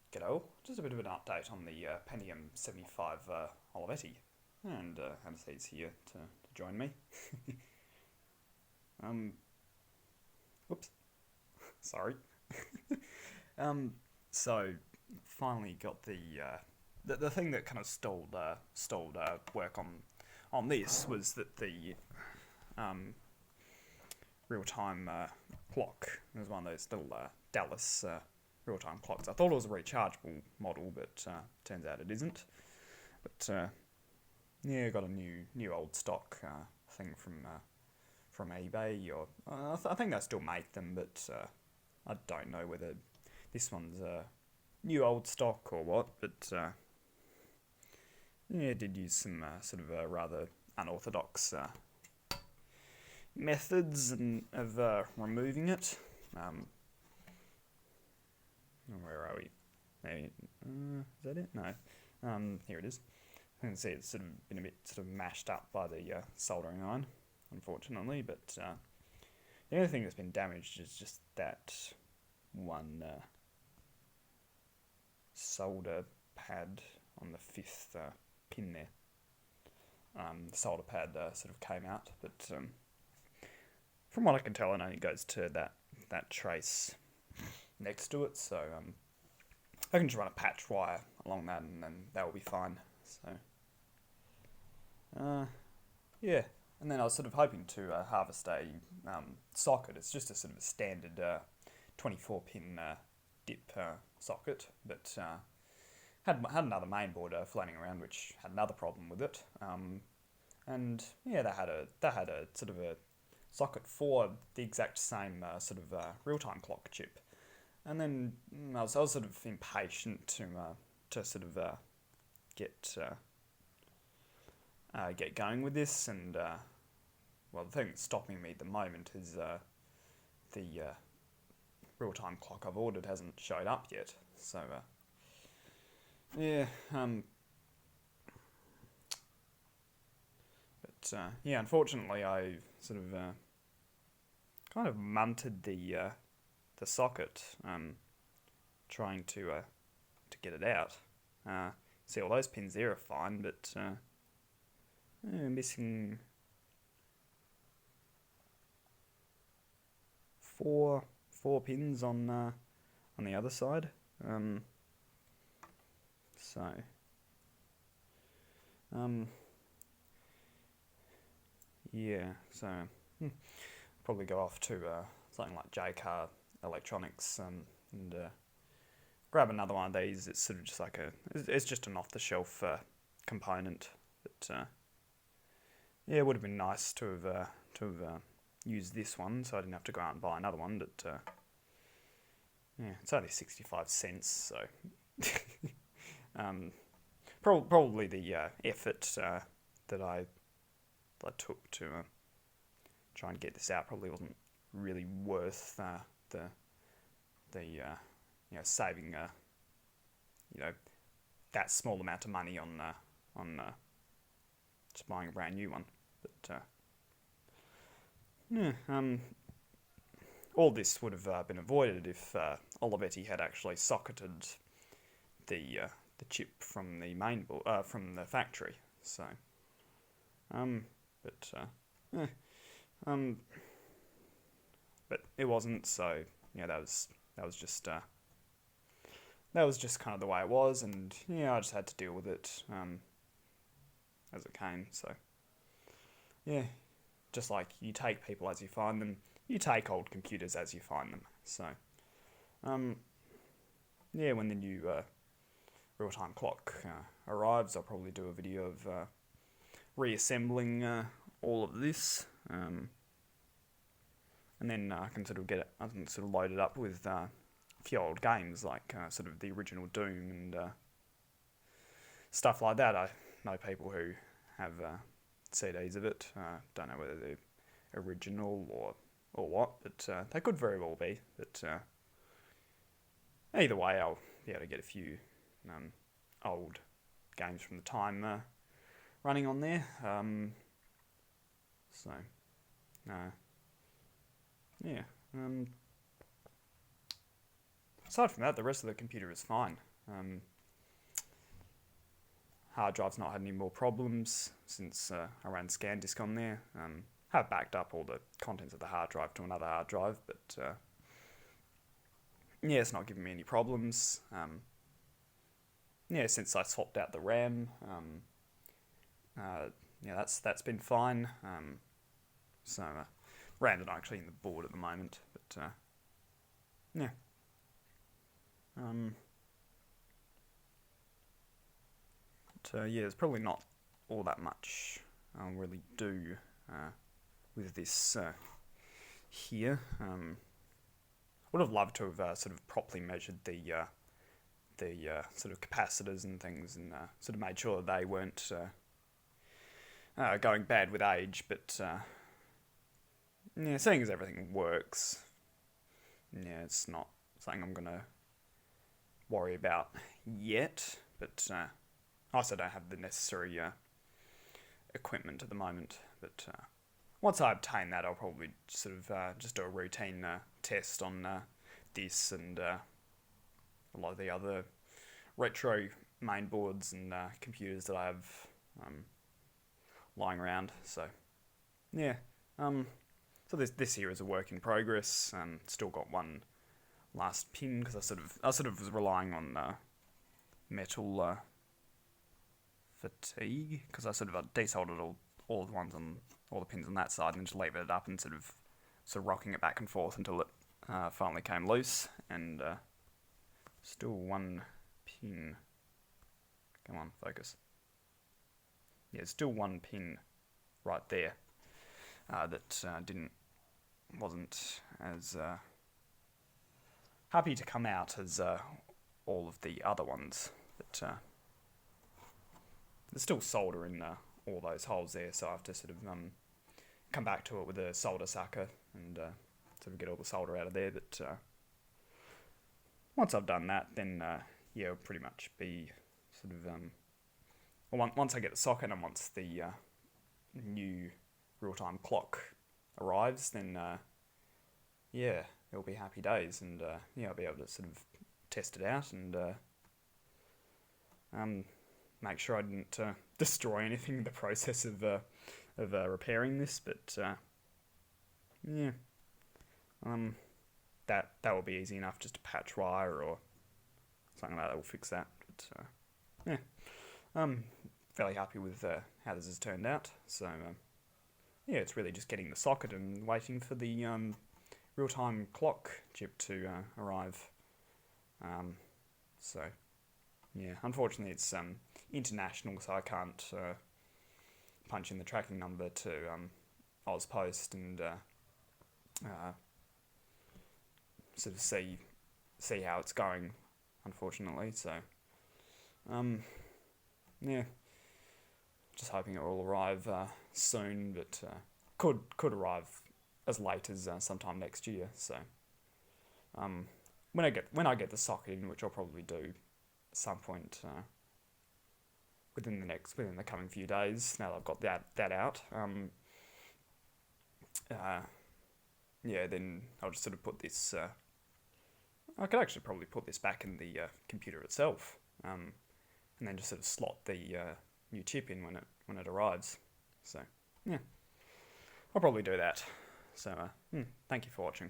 G'day, just a bit of an update on the Pentium 75 Olivetti, and Anastasia here to join me. um, Whoops, sorry. So finally got the thing that kind of stalled work on this was that the real time clock. It was one of those little Dallas real-time clocks. I thought it was a rechargeable model, but turns out it isn't. But yeah, got a new old stock thing from eBay, or I think they still make them, but I don't know whether this one's new old stock or what. But yeah, did use some sort of rather unorthodox methods of removing it. Where are we? Maybe, is that it? No. Here it is. I can see it's sort of been a bit sort of mashed up by the soldering iron, unfortunately. But the only thing that's been damaged is just that one solder pad on the fifth pin there. The solder pad sort of came out, but from what I can tell, it only goes to that trace next to it, so I can just run a patch wire along that, and then that will be fine. So yeah, and then I was sort of hoping to harvest a socket. It's just a sort of a standard 24 pin dip socket, but had another mainboard floating around which had another problem with it, and yeah, they had a sort of a socket for the exact same sort of real-time clock chip. And then I was sort of impatient to sort of get going with this, and well, the thing that's stopping me at the moment is the real time clock I've ordered hasn't showed up yet. So yeah, but yeah, unfortunately, I sort of kind of munted the socket, trying to get it out. See, all those pins there are fine, but missing four pins on the other side. So yeah, so probably go off to something like J-Car Electronics and grab another one of these. It's sort of just like it's just an off-the-shelf component. But yeah, it would have been nice to have used this one, so I didn't have to go out and buy another one. But yeah, it's only 65 cents, so probably the effort that I took to try and get this out probably wasn't really worth the saving that small amount of money on just buying a brand new one. But yeah, all this would have been avoided if Olivetti had actually socketed the chip from the mainboard from the factory. So but it wasn't. So yeah, that was just kind of the way it was, and yeah, I just had to deal with it as it came. So yeah, just like you take people as you find them, you take old computers as you find them. So yeah, when the new real-time clock arrives, I'll probably do a video of reassembling all of this, and then I can sort of load it up with a few old games like sort of the original Doom and stuff like that. I know people who have CDs of it. Don't know whether they're original or what, but they could very well be. But either way, I'll be able to get a few old games from the time running on there. So yeah. aside from that, the rest of the computer is fine. Hard drive's not had any more problems since I ran ScanDisk on there. Have backed up all the contents of the hard drive to another hard drive, but yeah, it's not giving me any problems. Yeah, since I swapped out the RAM, yeah, that's been fine. So RAM's not actually in the board at the moment, but yeah. Yeah, there's probably not all that much I'll really do with this here. Would have loved to have sort of properly measured the sort of capacitors and things, and sort of made sure that they weren't going bad with age. But yeah, seeing as everything works, yeah, it's not something I'm gonna worry about yet. But I also don't have the necessary equipment at the moment. But once I obtain that, I'll probably sort of just do a routine test on this and a lot of the other retro mainboards and computers that I have lying around. So yeah, so this here is a work in progress. Still got one last pin because I sort of was relying on metal fatigue, because I sort of desoldered all the ones on all the pins on that side and just levered it up and sort of rocking it back and forth until it finally came loose. And still one pin. Come on, focus. Yeah, still one pin right there that wasn't as happy to come out as all of the other ones. But there's still solder in all those holes there, so I have to sort of come back to it with a solder sucker and sort of get all the solder out of there. But once I've done that, then yeah, it'll pretty much be sort of well, once I get the socket and once the new real-time clock arrives, then yeah, it'll be happy days, and yeah, I'll be able to sort of test it out and make sure I didn't destroy anything in the process of repairing this. But yeah, that will be easy enough, just a patch wire or something like that will fix that. But yeah, I'm fairly happy with how this has turned out. So yeah, it's really just getting the socket and waiting for the real-time clock chip to arrive. So yeah, unfortunately it's international, so I can't punch in the tracking number to Ozpost and sort of see how it's going, unfortunately. So yeah, just hoping it will arrive soon, but could arrive as late as sometime next year. So when I get the socket in, which I'll probably do at some point within the coming few days, now that I've got that out, yeah, then I'll just sort of put this. I could actually probably put this back in the computer itself, and then just sort of slot the new chip in when it arrives. So yeah, I'll probably do that. So thank you for watching.